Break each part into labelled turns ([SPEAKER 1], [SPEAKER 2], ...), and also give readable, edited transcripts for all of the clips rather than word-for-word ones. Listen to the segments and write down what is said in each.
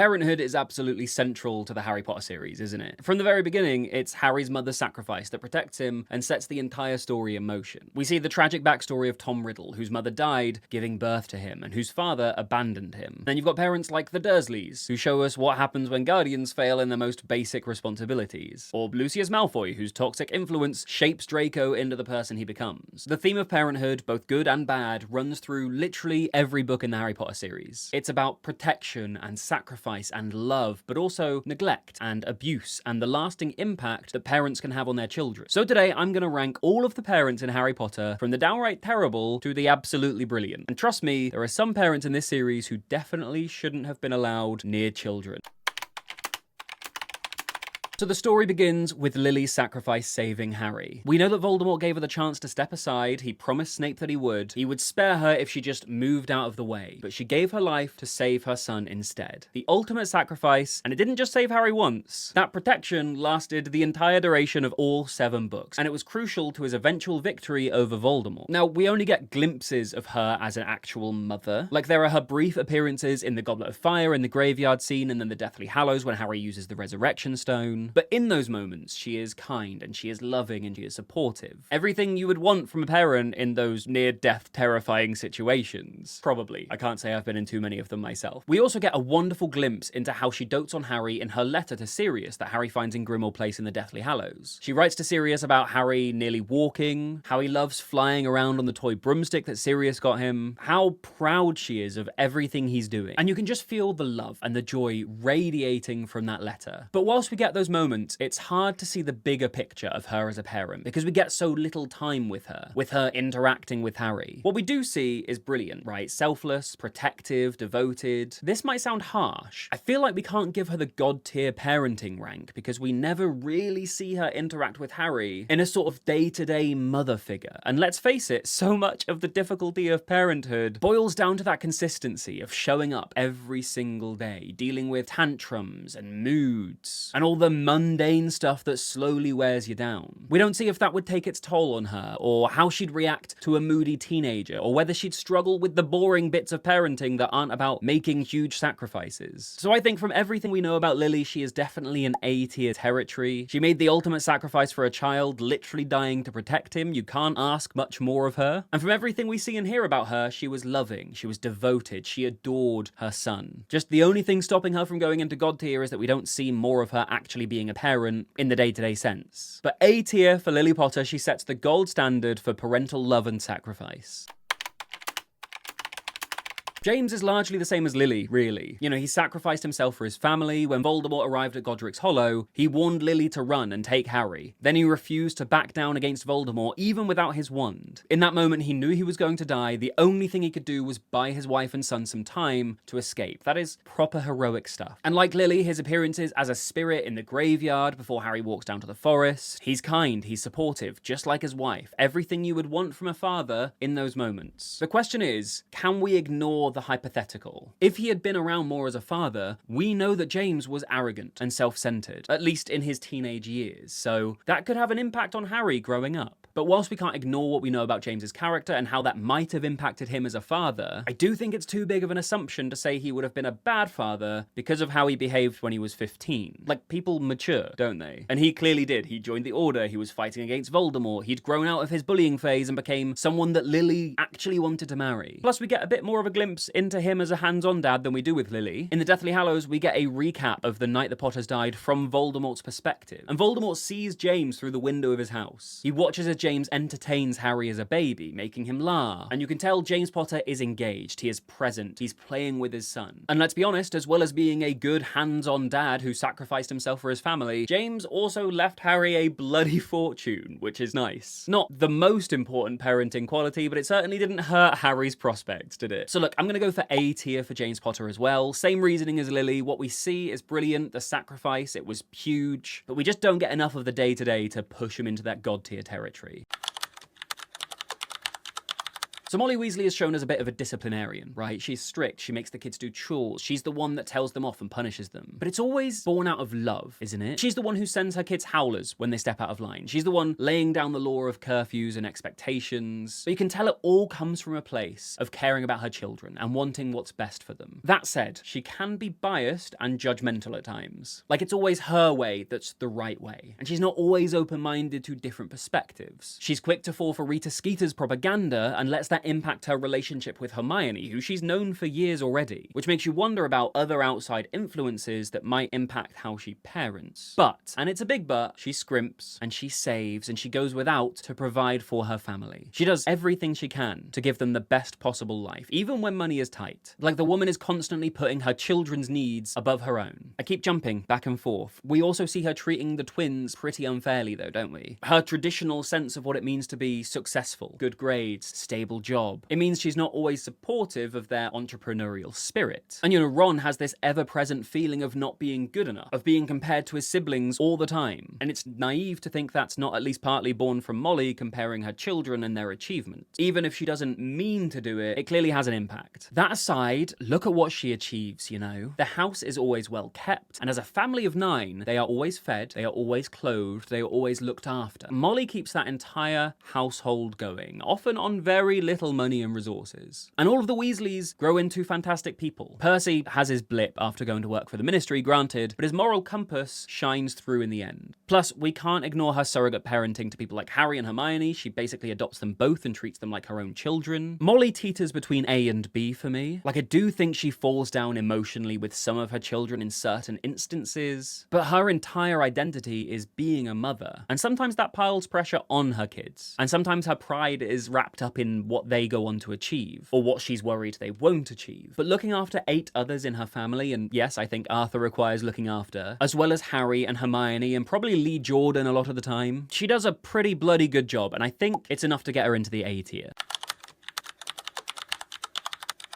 [SPEAKER 1] Parenthood is absolutely central to the Harry Potter series, isn't it? From the very beginning, it's Harry's mother's sacrifice that protects him and sets the entire story in motion. We see the tragic backstory of Tom Riddle, whose mother died giving birth to him and whose father abandoned him. Then you've got parents like the Dursleys, who show us what happens when guardians fail in their most basic responsibilities. Or Lucius Malfoy, whose toxic influence shapes Draco into the person he becomes. The theme of parenthood, both good and bad, runs through literally every book in the Harry Potter series. It's about protection and sacrifice and love, but also neglect and abuse and the lasting impact that parents can have on their children. So today I'm going to rank all of the parents in Harry Potter from the downright terrible to the absolutely brilliant. And trust me, there are some parents in this series who definitely shouldn't have been allowed near children. So the story begins with Lily's sacrifice saving Harry. We know that Voldemort gave her the chance to step aside. He promised Snape that he would spare her if she just moved out of the way. But she gave her life to save her son instead. The ultimate sacrifice, and it didn't just save Harry once. That protection lasted the entire duration of all 7 books, and it was crucial to his eventual victory over Voldemort. Now, we only get glimpses of her as an actual mother. Like, there are her brief appearances in the Goblet of Fire, in the graveyard scene, and then the Deathly Hallows when Harry uses the Resurrection Stone. But in those moments, she is kind and she is loving and she is supportive. Everything you would want from a parent in those near-death terrifying situations. Probably. I can't say I've been in too many of them myself. We also get a wonderful glimpse into how she dotes on Harry in her letter to Sirius that Harry finds in Grimmauld Place in the Deathly Hallows. She writes to Sirius about Harry nearly walking, how he loves flying around on the toy broomstick that Sirius got him, how proud she is of everything he's doing. And you can just feel the love and the joy radiating from that letter. But whilst we get those moments, it's hard to see the bigger picture of her as a parent because we get so little time with her interacting with Harry. What we do see is brilliant, right? Selfless, protective, devoted. This might sound harsh. I feel like we can't give her the god-tier parenting rank because we never really see her interact with Harry in a sort of day-to-day mother figure. And let's face it, so much of the difficulty of parenthood boils down to that consistency of showing up every single day, dealing with tantrums and moods and all the mundane stuff that slowly wears you down. We don't see if that would take its toll on her, or how she'd react to a moody teenager, or whether she'd struggle with the boring bits of parenting that aren't about making huge sacrifices. So I think from everything we know about Lily, she is definitely an A-tier territory. She made the ultimate sacrifice for a child, literally dying to protect him. You can't ask much more of her. And from everything we see and hear about her, she was loving, she was devoted, she adored her son. Just the only thing stopping her from going into God tier is that we don't see more of her actually being a parent in the day-to-day sense. But A tier for Lily Potter, she sets the gold standard for parental love and sacrifice. James is largely the same as Lily, really. You know, he sacrificed himself for his family. When Voldemort arrived at Godric's Hollow, he warned Lily to run and take Harry. Then he refused to back down against Voldemort, even without his wand. In that moment, he knew he was going to die. The only thing he could do was buy his wife and son some time to escape. That is proper heroic stuff. And like Lily, his appearances as a spirit in the graveyard before Harry walks down to the forest. He's kind, he's supportive, just like his wife. Everything you would want from a father in those moments. The question is, can we ignore the hypothetical? If he had been around more as a father, we know that James was arrogant and self-centered, at least in his teenage years, so that could have an impact on Harry growing up. But whilst we can't ignore what we know about James's character and how that might have impacted him as a father, I do think it's too big of an assumption to say he would have been a bad father because of how he behaved when he was 15. Like, people mature, don't they? And he clearly did. He joined the Order, he was fighting against Voldemort, he'd grown out of his bullying phase and became someone that Lily actually wanted to marry. Plus, we get a bit more of a glimpse into him as a hands-on dad than we do with Lily. In the Deathly Hallows, we get a recap of the night the Potters died from Voldemort's perspective. And Voldemort sees James through the window of his house. He watches as James entertains Harry as a baby, making him laugh. And you can tell James Potter is engaged, he is present, he's playing with his son. And let's be honest, as well as being a good hands-on dad who sacrificed himself for his family, James also left Harry a bloody fortune, which is nice. Not the most important parenting quality, but it certainly didn't hurt Harry's prospects, did it? So look, I'm gonna go for A tier for James Potter as well. Same reasoning as Lily. What we see is brilliant. The sacrifice, it was huge, but we just don't get enough of the day-to-day to push him into that god tier territory. So Molly Weasley is shown as a bit of a disciplinarian, right? She's strict, she makes the kids do chores, she's the one that tells them off and punishes them. But it's always born out of love, isn't it? She's the one who sends her kids howlers when they step out of line. She's the one laying down the law of curfews and expectations. But you can tell it all comes from a place of caring about her children and wanting what's best for them. That said, she can be biased and judgmental at times. Like it's always her way that's the right way. And she's not always open-minded to different perspectives. She's quick to fall for Rita Skeeter's propaganda and lets that impact her relationship with Hermione, who she's known for years already, which makes you wonder about other outside influences that might impact how she parents. But, and it's a big but, she scrimps and she saves and she goes without to provide for her family. She does everything she can to give them the best possible life, even when money is tight. Like the woman is constantly putting her children's needs above her own. I keep jumping back and forth. We also see her treating the twins pretty unfairly though, don't we? Her traditional sense of what it means to be successful, good grades, stable job. It means she's not always supportive of their entrepreneurial spirit. And you know, Ron has this ever-present feeling of not being good enough, of being compared to his siblings all the time. And it's naive to think that's not at least partly born from Molly comparing her children and their achievements. Even if she doesn't mean to do it, it clearly has an impact. That aside, look at what she achieves, you know? The house is always well kept, and as a family of 9, they are always fed, they are always clothed, they are always looked after. Molly keeps that entire household going, often on very little money and resources. And all of the Weasleys grow into fantastic people. Percy has his blip after going to work for the Ministry, granted, but his moral compass shines through in the end. Plus, we can't ignore her surrogate parenting to people like Harry and Hermione. She basically adopts them both and treats them like her own children. Molly teeters between A and B for me. Like, I do think she falls down emotionally with some of her children in certain instances, but her entire identity is being a mother. And sometimes that piles pressure on her kids. And sometimes her pride is wrapped up in what they go on to achieve, or what she's worried they won't achieve. But looking after 8 others in her family, and yes, I think Arthur requires looking after, as well as Harry and Hermione and probably Lee Jordan a lot of the time, she does a pretty bloody good job, and I think it's enough to get her into the A tier.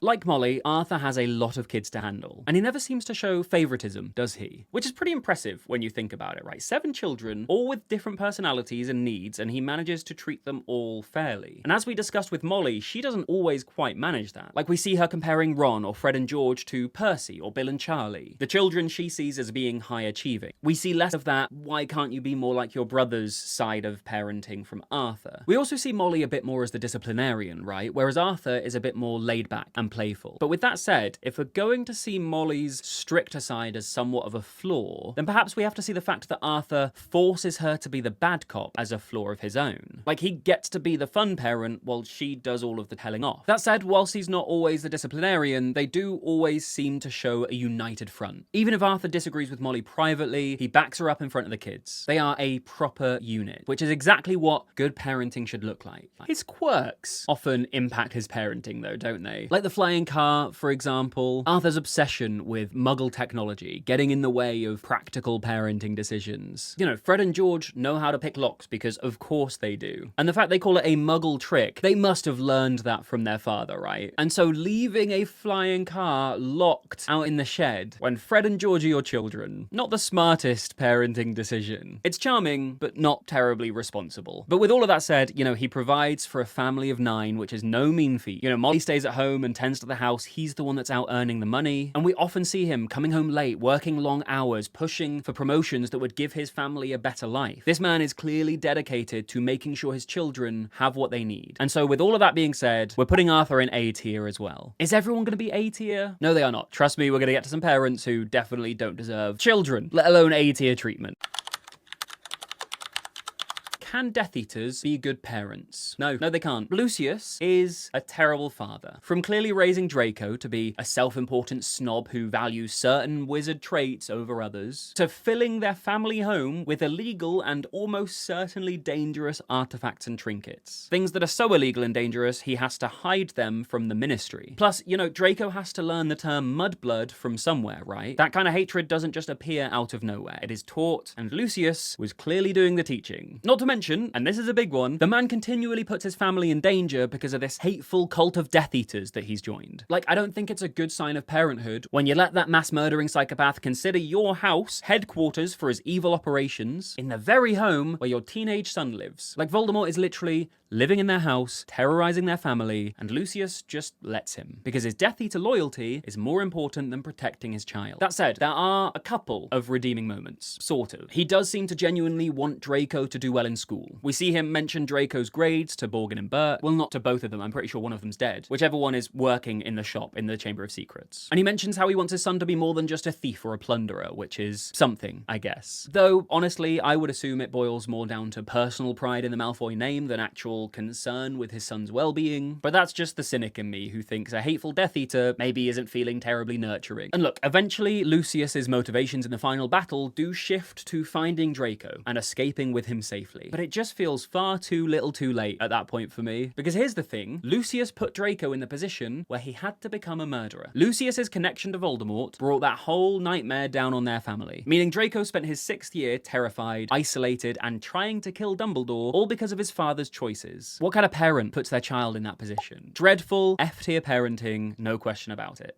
[SPEAKER 1] Like Molly, Arthur has a lot of kids to handle, and he never seems to show favoritism, does he? Which is pretty impressive when you think about it, right? 7 children, all with different personalities and needs, and he manages to treat them all fairly. And as we discussed with Molly, she doesn't always quite manage that. Like we see her comparing Ron or Fred and George to Percy or Bill and Charlie, the children she sees as being high achieving. We see less of that, why can't you be more like your brothers side of parenting from Arthur. We also see Molly a bit more as the disciplinarian, right? Whereas Arthur is a bit more laid back and playful. But with that said, if we're going to see Molly's stricter side as somewhat of a flaw, then perhaps we have to see the fact that Arthur forces her to be the bad cop as a flaw of his own. Like, he gets to be the fun parent while she does all of the telling off. That said, whilst he's not always the disciplinarian, they do always seem to show a united front. Even if Arthur disagrees with Molly privately, he backs her up in front of the kids. They are a proper unit, which is exactly what good parenting should look like. His quirks often impact his parenting though, don't they? Like the flying car, for example. Arthur's obsession with Muggle technology, getting in the way of practical parenting decisions. You know, Fred and George know how to pick locks because of course they do. And the fact they call it a Muggle trick, they must have learned that from their father, right? And so leaving a flying car locked out in the shed when Fred and George are your children, not the smartest parenting decision. It's charming, but not terribly responsible. But with all of that said, you know, he provides for a family of 9, which is no mean feat. You know, Molly stays at home and tends to the house. He's the one that's out earning the money. And we often see him coming home late, working long hours, pushing for promotions that would give his family a better life. This man is clearly dedicated to making sure his children have what they need. And so with all of that being said, we're putting Arthur in A tier as well. Is everyone going to be A tier? No, they are not. Trust me, we're going to get to some parents who definitely don't deserve children, let alone A tier treatment. Can Death Eaters be good parents? No, they can't. Lucius is a terrible father. From clearly raising Draco to be a self-important snob who values certain wizard traits over others, to filling their family home with illegal and almost certainly dangerous artifacts and trinkets. Things that are so illegal and dangerous, he has to hide them from the Ministry. Plus, you know, Draco has to learn the term mudblood from somewhere, right? That kind of hatred doesn't just appear out of nowhere. It is taught, and Lucius was clearly doing the teaching. Not to mention, and this is a big one, the man continually puts his family in danger because of this hateful cult of Death Eaters that he's joined. Like, I don't think it's a good sign of parenthood when you let that mass murdering psychopath consider your house headquarters for his evil operations in the very home where your teenage son lives. Like, Voldemort is literally living in their house, terrorizing their family, and Lucius just lets him. Because his Death Eater loyalty is more important than protecting his child. That said, there are a couple of redeeming moments, sort of. He does seem to genuinely want Draco to do well in school. We see him mention Draco's grades to Borgin and Bert. Well, not to both of them, I'm pretty sure one of them's dead. Whichever one is working in the shop in the Chamber of Secrets. And he mentions how he wants his son to be more than just a thief or a plunderer, which is something, I guess. Though, honestly, I would assume it boils more down to personal pride in the Malfoy name than actual concern with his son's well-being. But that's just the cynic in me who thinks a hateful Death Eater maybe isn't feeling terribly nurturing. And look, eventually Lucius's motivations in the final battle do shift to finding Draco and escaping with him safely. But it just feels far too little too late at that point for me. Because here's the thing, Lucius put Draco in the position where he had to become a murderer. Lucius's connection to Voldemort brought that whole nightmare down on their family, meaning Draco spent his 6th year terrified, isolated, and trying to kill Dumbledore, all because of his father's choices. What kind of parent puts their child in that position? Dreadful, F-tier parenting, no question about it.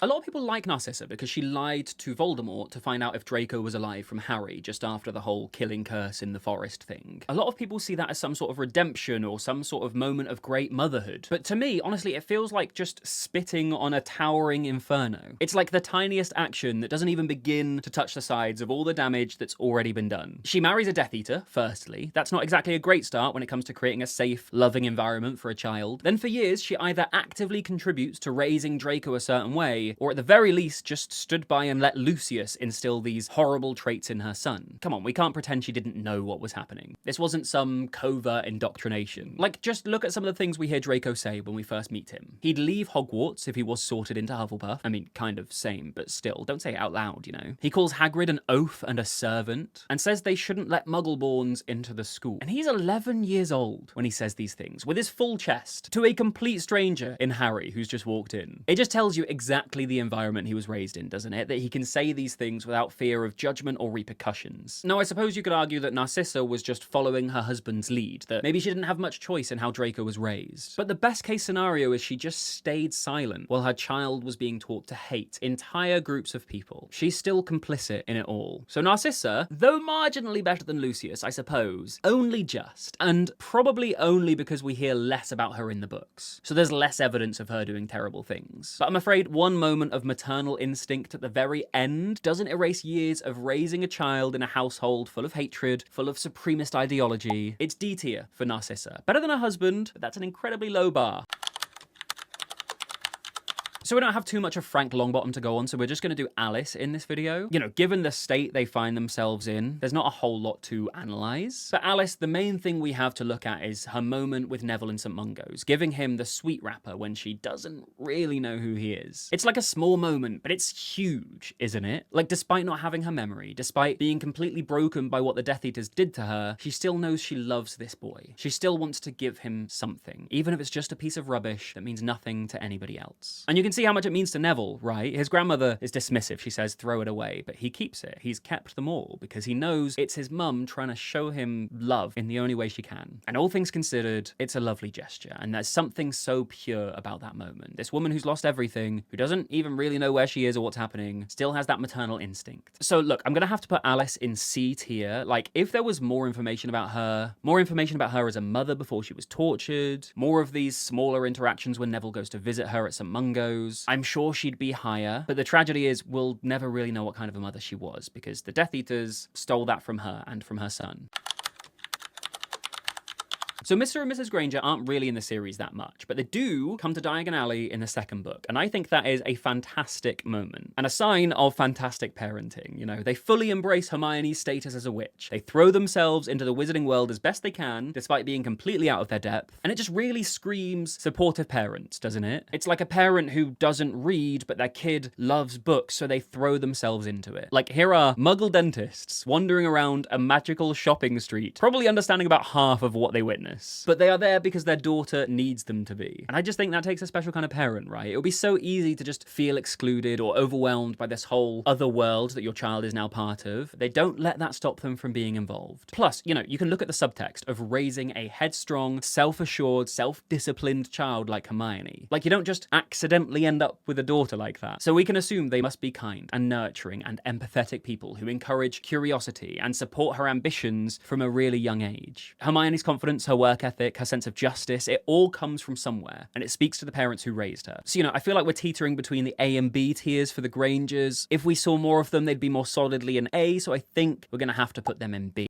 [SPEAKER 1] A lot of people like Narcissa because she lied to Voldemort to find out if Draco was alive from Harry just after the whole killing curse in the forest thing. A lot of people see that as some sort of redemption or some sort of moment of great motherhood. But to me, honestly, it feels like just spitting on a towering inferno. It's like the tiniest action that doesn't even begin to touch the sides of all the damage that's already been done. She marries a Death Eater, firstly. That's not exactly a great start when it comes to creating a safe, loving environment for a child. Then for years, she either actively contributes to raising Draco a certain way, or at the very least just stood by and let Lucius instill these horrible traits in her son. Come on, we can't pretend she didn't know what was happening. This wasn't some covert indoctrination. Like, just look at some of the things we hear Draco say when we first meet him. He'd leave Hogwarts if he was sorted into Hufflepuff. I mean, kind of same, but still, don't say it out loud, you know. He calls Hagrid an oaf and a servant, and says they shouldn't let Muggleborns into the school. And he's 11 years old when he says these things, with his full chest, to a complete stranger in Harry, who's just walked in. It just tells you exactly the environment he was raised in, doesn't it? That he can say these things without fear of judgment or repercussions. Now, I suppose you could argue that Narcissa was just following her husband's lead, that maybe she didn't have much choice in how Draco was raised. But the best case scenario is she just stayed silent while her child was being taught to hate entire groups of people. She's still complicit in it all. So Narcissa, though marginally better than Lucius, I suppose, only just, and probably only because we hear less about her in the books. So there's less evidence of her doing terrible things. But I'm afraid one moment of maternal instinct at the very end doesn't erase years of raising a child in a household full of hatred, full of supremacist ideology. It's D tier for Narcissa. Better than her husband, but that's an incredibly low bar. So we don't have too much of Frank Longbottom to go on, so we're just going to do Alice in this video. You know, given the state they find themselves in, there's not a whole lot to analyse. For Alice, the main thing we have to look at is her moment with Neville in St. Mungo's, giving him the sweet wrapper when she doesn't really know who he is. It's like a small moment, but it's huge, isn't it? Like, despite not having her memory, despite being completely broken by what the Death Eaters did to her, she still knows she loves this boy. She still wants to give him something, even if it's just a piece of rubbish that means nothing to anybody else. And you can see how much it means to Neville, right? His grandmother is dismissive. She says, throw it away, but he keeps it. He's kept them all because he knows it's his mum trying to show him love in the only way she can. And all things considered, it's a lovely gesture. And there's something so pure about that moment. This woman who's lost everything, who doesn't even really know where she is or what's happening, still has that maternal instinct. So look, I'm going to have to put Alice in C tier. Like, if there was more information about her as a mother before she was tortured, more of these smaller interactions when Neville goes to visit her at St. Mungo's, I'm sure she'd be higher, but the tragedy is we'll never really know what kind of a mother she was because the Death Eaters stole that from her and from her son. So Mr. and Mrs. Granger aren't really in the series that much, but they do come to Diagon Alley in the second book, and I think that is a fantastic moment, and a sign of fantastic parenting, you know? They fully embrace Hermione's status as a witch. They throw themselves into the wizarding world as best they can, despite being completely out of their depth, and it just really screams supportive parents, doesn't it? It's like a parent who doesn't read, but their kid loves books, so they throw themselves into it. Like, here are Muggle dentists wandering around a magical shopping street, probably understanding about half of what they witness. Remus. But they are there because their daughter needs them to be. And I just think that takes a special kind of parent, right? It would be so easy to just feel excluded or overwhelmed by this whole other world that your child is now part of. They don't let that stop them from being involved. Plus, you know, you can look at the subtext of raising a headstrong, self-assured, self-disciplined child like Hermione. Like, you don't just accidentally end up with a daughter like that. So we can assume they must be kind and nurturing and empathetic people who encourage curiosity and support her ambitions from a really young age. Hermione's confidence, her work ethic, her sense of justice, it all comes from somewhere, and it speaks to the parents who raised her. So, you know, I feel like we're teetering between the A and B tiers for the Grangers. If we saw more of them, they'd be more solidly an A, so I think we're gonna have to put them in B.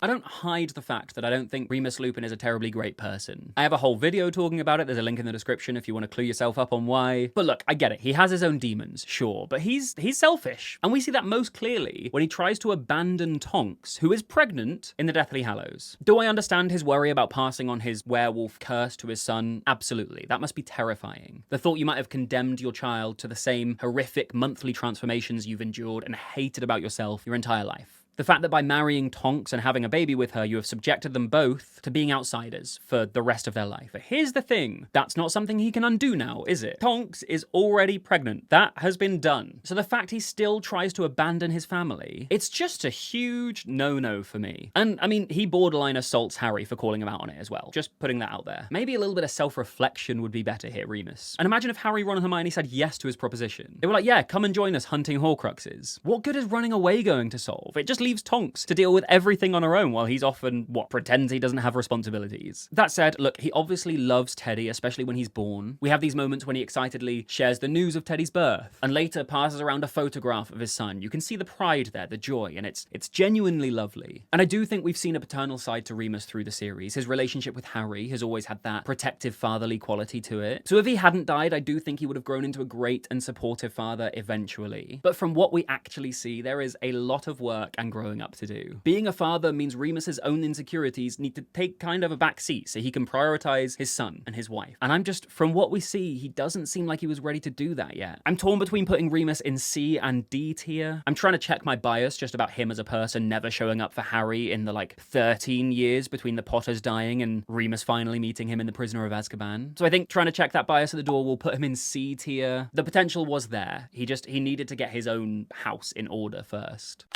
[SPEAKER 1] I don't hide the fact that I don't think Remus Lupin is a terribly great person. I have a whole video talking about it, there's a link in the description if you want to clue yourself up on why. But look, I get it, he has his own demons, sure, but he's selfish. And we see that most clearly when he tries to abandon Tonks, who is pregnant, in the Deathly Hallows. Do I understand his worry about passing on his werewolf curse to his son? Absolutely, that must be terrifying. The thought you might have condemned your child to the same horrific monthly transformations you've endured and hated about yourself your entire life. The fact that by marrying Tonks and having a baby with her, you have subjected them both to being outsiders for the rest of their life. But here's the thing, that's not something he can undo now, is it? Tonks is already pregnant. That has been done. So the fact he still tries to abandon his family, it's just a huge no-no for me. And I mean, he borderline assaults Harry for calling him out on it as well. Just putting that out there. Maybe a little bit of self-reflection would be better here, Remus. And imagine if Harry, Ron and Hermione said yes to his proposition. They were like, yeah, come and join us hunting Horcruxes. What good is running away going to solve? It just leaves Tonks to deal with everything on her own while he's often, pretends he doesn't have responsibilities. That said, look, he obviously loves Teddy, especially when he's born. We have these moments when he excitedly shares the news of Teddy's birth, and later passes around a photograph of his son. You can see the pride there, the joy, and it's genuinely lovely. And I do think we've seen a paternal side to Remus through the series. His relationship with Harry has always had that protective fatherly quality to it. So if he hadn't died, I do think he would have grown into a great and supportive father eventually. But from what we actually see, there is a lot of work and growing up to do. Being a father means Remus's own insecurities need to take kind of a back seat so he can prioritize his son and his wife. And from what we see, he doesn't seem like he was ready to do that yet. I'm torn between putting Remus in C and D tier. I'm trying to check my bias just about him as a person never showing up for Harry in the 13 years between the Potters dying and Remus finally meeting him in The Prisoner of Azkaban. So I think trying to check that bias at the door will put him in C tier. The potential was there. He needed to get his own house in order first.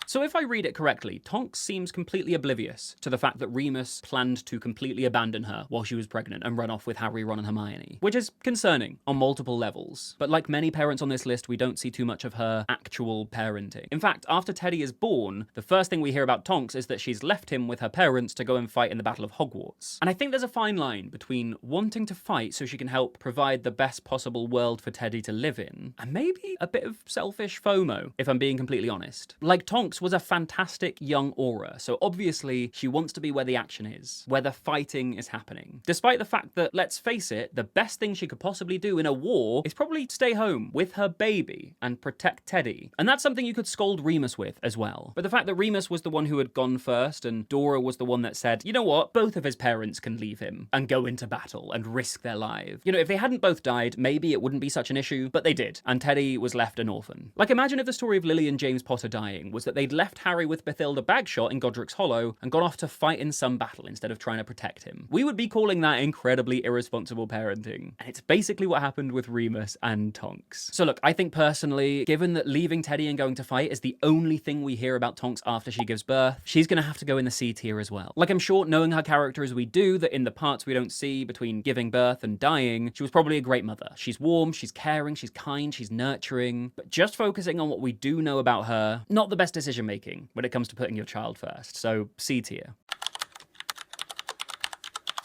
[SPEAKER 1] So if I read it correctly, Tonks seems completely oblivious to the fact that Remus planned to completely abandon her while she was pregnant and run off with Harry, Ron and Hermione, which is concerning on multiple levels. But like many parents on this list, we don't see too much of her actual parenting. In fact, after Teddy is born, the first thing we hear about Tonks is that she's left him with her parents to go and fight in the Battle of Hogwarts. And I think there's a fine line between wanting to fight so she can help provide the best possible world for Teddy to live in, and maybe a bit of selfish FOMO, if I'm being completely honest. Like, Tonks was a fantastic young aura, so obviously she wants to be where the action is, where the fighting is happening. Despite the fact that, let's face it, the best thing she could possibly do in a war is probably stay home with her baby and protect Teddy. And that's something you could scold Remus with as well. But the fact that Remus was the one who had gone first and Dora was the one that said, you know what, both of his parents can leave him and go into battle and risk their lives. You know, if they hadn't both died, maybe it wouldn't be such an issue, but they did, and Teddy was left an orphan. Like, imagine if the story of Lily and James Potter dying was that they'd left Harry with Bathilda Bagshot in Godric's Hollow and gone off to fight in some battle instead of trying to protect him. We would be calling that incredibly irresponsible parenting. And it's basically what happened with Remus and Tonks. So look, I think personally, given that leaving Teddy and going to fight is the only thing we hear about Tonks after she gives birth, she's gonna have to go in the C tier as well. Like, I'm sure, knowing her character as we do, that in the parts we don't see between giving birth and dying, she was probably a great mother. She's warm, she's caring, she's kind, she's nurturing, but just focusing on what we do know about her, not the best decision making when it comes to putting your child first, so C tier.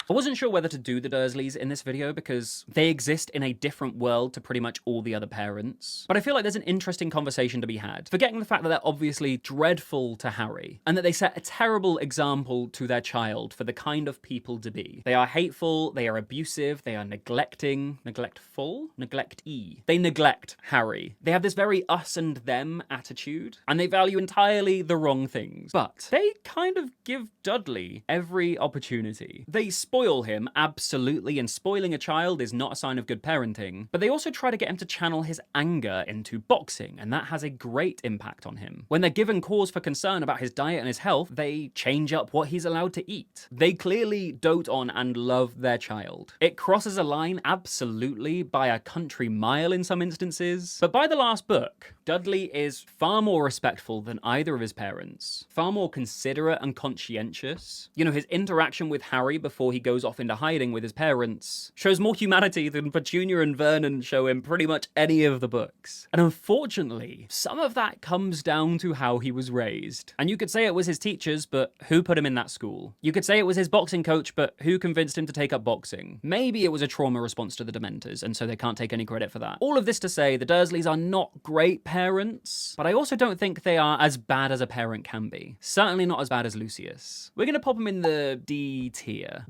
[SPEAKER 1] I wasn't sure whether to do the Dursleys in this video because they exist in a different world to pretty much all the other parents. But I feel like there's an interesting conversation to be had, forgetting the fact that they're obviously dreadful to Harry, and that they set a terrible example to their child for the kind of people to be. They are hateful, they are abusive, they are neglecting, neglect-y. They neglect Harry. They have this very us and them attitude, and they value entirely the wrong things. But they kind of give Dudley every opportunity. They spoil spoil him, absolutely, and spoiling a child is not a sign of good parenting, but they also try to get him to channel his anger into boxing, and that has a great impact on him. When they're given cause for concern about his diet and his health, they change up what he's allowed to eat. They clearly dote on and love their child. It crosses a line, absolutely, by a country mile in some instances, but by the last book, Dudley is far more respectful than either of his parents, far more considerate and conscientious. You know, his interaction with Harry before he goes off into hiding with his parents shows more humanity than Petunia and Vernon show in pretty much any of the books. And unfortunately, some of that comes down to how he was raised. And you could say it was his teachers, but who put him in that school? You could say it was his boxing coach, but who convinced him to take up boxing? Maybe it was a trauma response to the Dementors, and so they can't take any credit for that. All of this to say, the Dursleys are not great parents, but I also don't think they are as bad as a parent can be. Certainly not as bad as Lucius. We're gonna pop him in the D tier.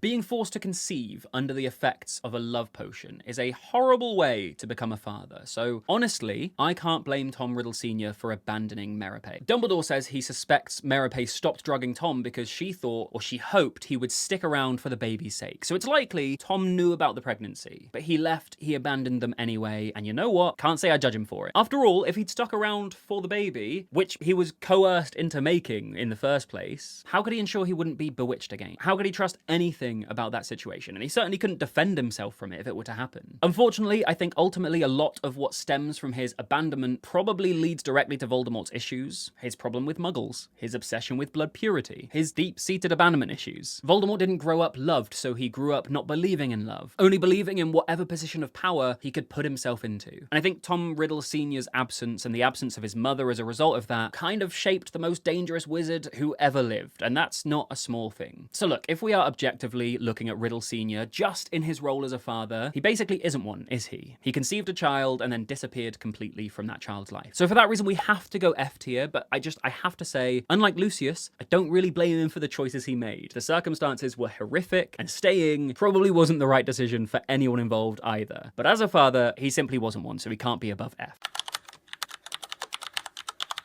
[SPEAKER 1] Being forced to conceive under the effects of a love potion is a horrible way to become a father, so honestly, I can't blame Tom Riddle Sr. for abandoning Merope. Dumbledore says he suspects Merope stopped drugging Tom because she thought, or she hoped, he would stick around for the baby's sake. So it's likely Tom knew about the pregnancy, but he abandoned them anyway, and you know what? Can't say I judge him for it. After all, if he'd stuck around for the baby, which he was coerced into making in the first place, how could he ensure he wouldn't be bewitched again? How could he trust anything about that situation? And he certainly couldn't defend himself from it if it were to happen. Unfortunately, I think ultimately a lot of what stems from his abandonment probably leads directly to Voldemort's issues, his problem with muggles, his obsession with blood purity, his deep-seated abandonment issues. Voldemort didn't grow up loved, so he grew up not believing in love, only believing in whatever position of power he could put himself into. And I think Tom Riddle Sr.'s absence and the absence of his mother as a result of that kind of shaped the most dangerous wizard who ever lived, and that's not a small thing. So look, if we are objectively looking at Riddle Sr. just in his role as a father, he basically isn't one, is he? He conceived a child and then disappeared completely from that child's life. So for that reason, we have to go F tier, but I have to say, unlike Lucius, I don't really blame him for the choices he made. The circumstances were horrific, and staying probably wasn't the right decision for anyone involved either. But as a father, he simply wasn't one, so he can't be above F.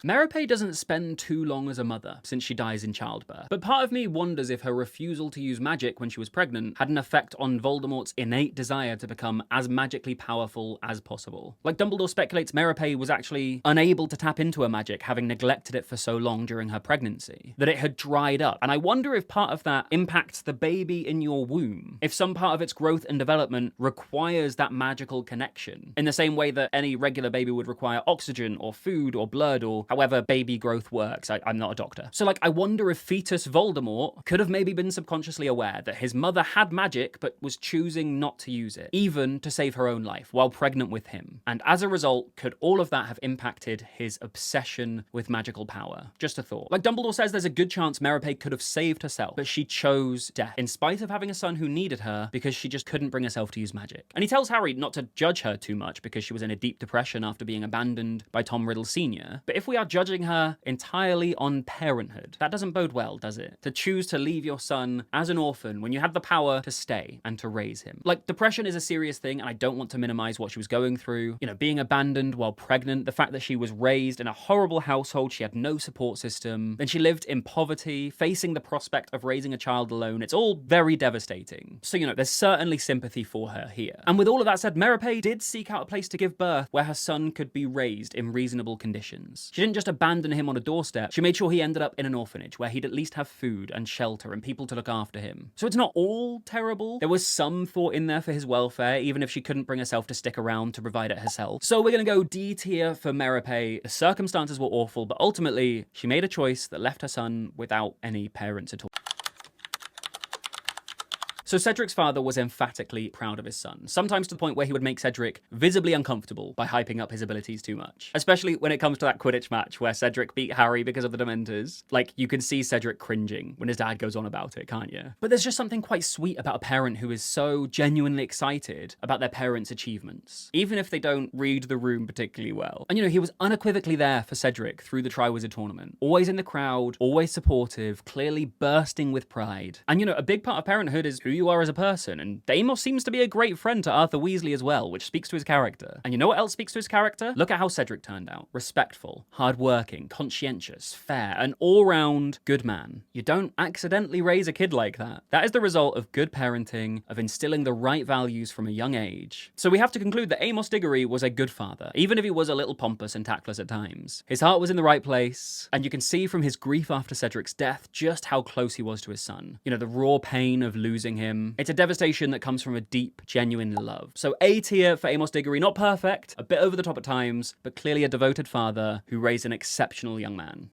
[SPEAKER 1] Merope doesn't spend too long as a mother, since she dies in childbirth, but part of me wonders if her refusal to use magic when she was pregnant had an effect on Voldemort's innate desire to become as magically powerful as possible. Like, Dumbledore speculates Merope was actually unable to tap into her magic, having neglected it for so long during her pregnancy, that it had dried up, and I wonder if part of that impacts the baby in your womb, if some part of its growth and development requires that magical connection, in the same way that any regular baby would require oxygen or food or blood or however baby growth works. I'm not a doctor. So like, I wonder if fetus Voldemort could have maybe been subconsciously aware that his mother had magic but was choosing not to use it, even to save her own life while pregnant with him. And as a result, could all of that have impacted his obsession with magical power? Just a thought. Like, Dumbledore says there's a good chance Merope could have saved herself, but she chose death, in spite of having a son who needed her, because she just couldn't bring herself to use magic. And he tells Harry not to judge her too much because she was in a deep depression after being abandoned by Tom Riddle Sr. But if we are judging her entirely on parenthood, that doesn't bode well, does it? To choose to leave your son as an orphan when you had the power to stay and to raise him. Like, depression is a serious thing, and I don't want to minimize what she was going through. You know, being abandoned while pregnant, the fact that she was raised in a horrible household, she had no support system, then she lived in poverty, facing the prospect of raising a child alone. It's all very devastating. So, you know, there's certainly sympathy for her here. And with all of that said, Merope did seek out a place to give birth where her son could be raised in reasonable conditions. She didn't just abandon him on a doorstep, she made sure he ended up in an orphanage where he'd at least have food and shelter and people to look after him. So it's not all terrible. There was some thought in there for his welfare, even if she couldn't bring herself to stick around to provide it herself. So we're gonna go D tier for Merope. The circumstances were awful, but ultimately she made a choice that left her son without any parents at all. So Cedric's father was emphatically proud of his son, sometimes to the point where he would make Cedric visibly uncomfortable by hyping up his abilities too much. Especially when it comes to that Quidditch match where Cedric beat Harry because of the Dementors. Like, you can see Cedric cringing when his dad goes on about it, can't you? But there's just something quite sweet about a parent who is so genuinely excited about their parents' achievements, even if they don't read the room particularly well. And you know, he was unequivocally there for Cedric through the Triwizard Tournament. Always in the crowd, always supportive, clearly bursting with pride. And you know, a big part of parenthood is who you are as a person. And Amos seems to be a great friend to Arthur Weasley as well, which speaks to his character. And you know what else speaks to his character? Look at how Cedric turned out. Respectful, hardworking, conscientious, fair, an all-round good man. You don't accidentally raise a kid like that. That is the result of good parenting, of instilling the right values from a young age. So we have to conclude that Amos Diggory was a good father, even if he was a little pompous and tactless at times. His heart was in the right place, and you can see from his grief after Cedric's death just how close he was to his son. You know, the raw pain of losing him. It's a devastation that comes from a deep, genuine love. So A tier for Amos Diggory, not perfect, a bit over the top at times, but clearly a devoted father who raised an exceptional young man.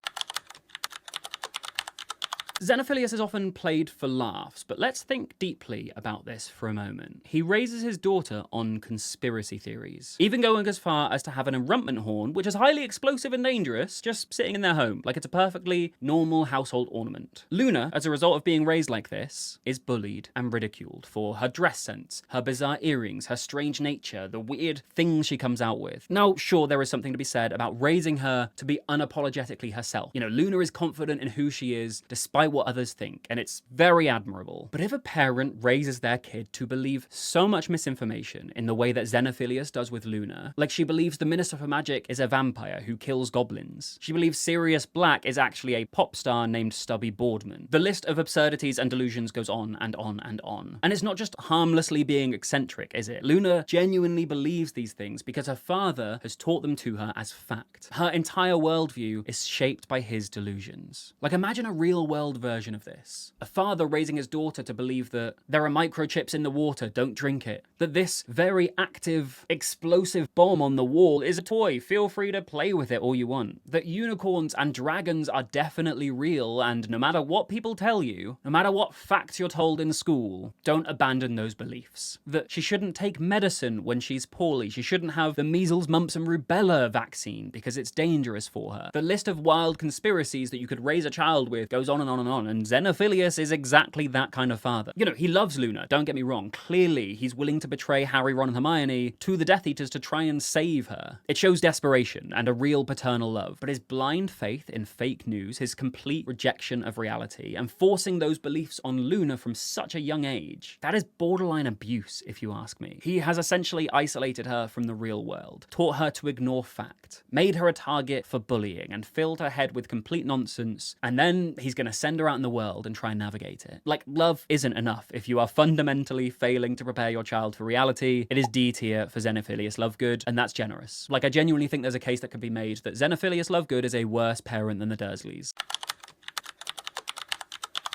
[SPEAKER 1] Xenophilius is often played for laughs, but let's think deeply about this for a moment. He raises his daughter on conspiracy theories, even going as far as to have an enrumpment horn, which is highly explosive and dangerous, just sitting in their home, like it's a perfectly normal household ornament. Luna, as a result of being raised like this, is bullied and ridiculed for her dress sense, her bizarre earrings, her strange nature, the weird things she comes out with. Now, sure, there is something to be said about raising her to be unapologetically herself. You know, Luna is confident in who she is, despite what others think, and it's very admirable. But if a parent raises their kid to believe so much misinformation in the way that Xenophilius does with Luna, like she believes the Minister for Magic is a vampire who kills goblins, she believes Sirius Black is actually a pop star named Stubby Boardman. The list of absurdities and delusions goes on and on and on. And it's not just harmlessly being eccentric, is it? Luna genuinely believes these things because her father has taught them to her as fact. Her entire worldview is shaped by his delusions. Like, imagine a real world version of this. A father raising his daughter to believe that there are microchips in the water, don't drink it. That this very active, explosive bomb on the wall is a toy, feel free to play with it all you want. That unicorns and dragons are definitely real, and no matter what people tell you, no matter what facts you're told in school, don't abandon those beliefs. That she shouldn't take medicine when she's poorly, she shouldn't have the measles, mumps and rubella vaccine because it's dangerous for her. The list of wild conspiracies that you could raise a child with goes on and on and on, and Xenophilius is exactly that kind of father. You know, he loves Luna, don't get me wrong. Clearly, he's willing to betray Harry, Ron, and Hermione to the Death Eaters to try and save her. It shows desperation and a real paternal love, but his blind faith in fake news, his complete rejection of reality, and forcing those beliefs on Luna from such a young age, that is borderline abuse, if you ask me. He has essentially isolated her from the real world, taught her to ignore fact, made her a target for bullying, and filled her head with complete nonsense, and then he's gonna send her out in the world and try and navigate it. Like, love isn't enough if you are fundamentally failing to prepare your child for reality. It is D tier for Xenophilius Lovegood, and that's generous. Like, I genuinely think there's a case that could be made that Xenophilius Lovegood is a worse parent than the Dursleys.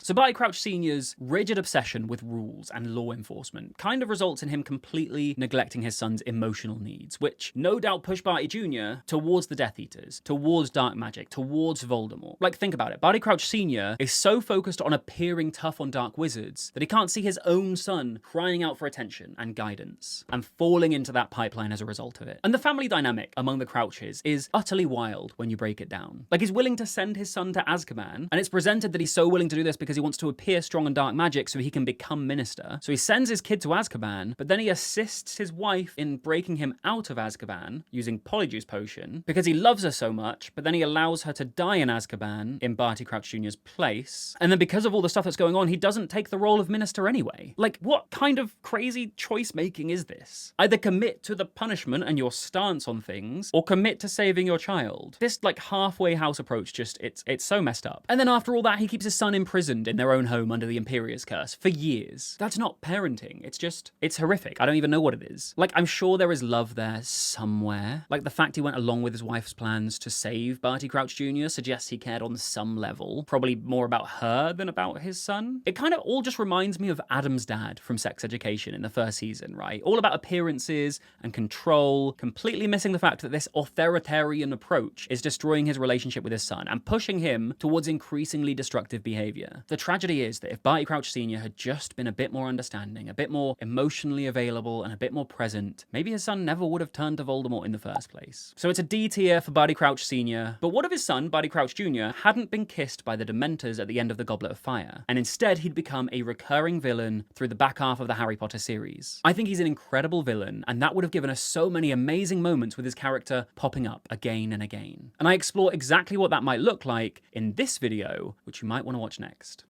[SPEAKER 1] So Barty Crouch Sr.'s rigid obsession with rules and law enforcement kind of results in him completely neglecting his son's emotional needs, which no doubt push Barty Jr. towards the Death Eaters, towards dark magic, towards Voldemort. Like, think about it. Barty Crouch Sr. is so focused on appearing tough on dark wizards that he can't see his own son crying out for attention and guidance, and falling into that pipeline as a result of it. And the family dynamic among the Crouches is utterly wild when you break it down. Like, he's willing to send his son to Azkaban, and it's presented that he's so willing to do this because he wants to appear strong in dark magic so he can become minister. So he sends his kid to Azkaban, but then he assists his wife in breaking him out of Azkaban using Polyjuice Potion because he loves her so much, but then he allows her to die in Azkaban in Barty Crouch Jr.'s place. And then because of all the stuff that's going on, he doesn't take the role of minister anyway. Like, what kind of crazy choice making is this? Either commit to the punishment and your stance on things, or commit to saving your child. This, like, halfway house approach just, it's so messed up. And then after all that, he keeps his son imprisoned in their own home under the Imperius Curse for years. That's not parenting. It's horrific. I don't even know what it is. Like, I'm sure there is love there somewhere. Like, the fact he went along with his wife's plans to save Barty Crouch Jr. suggests he cared on some level. Probably more about her than about his son. It kind of all just reminds me of Adam's dad from Sex Education in the first season, right? All about appearances and control, completely missing the fact that this authoritarian approach is destroying his relationship with his son and pushing him towards increasingly destructive behavior. The tragedy is that if Barty Crouch Sr. had just been a bit more understanding, a bit more emotionally available, and a bit more present, maybe his son never would have turned to Voldemort in the first place. So it's a D tier for Barty Crouch Sr. But what if his son, Barty Crouch Jr., hadn't been kissed by the Dementors at the end of the Goblet of Fire, and instead he'd become a recurring villain through the back half of the Harry Potter series? I think he's an incredible villain, and that would have given us so many amazing moments with his character popping up again and again. And I explore exactly what that might look like in this video, which you might want to watch next.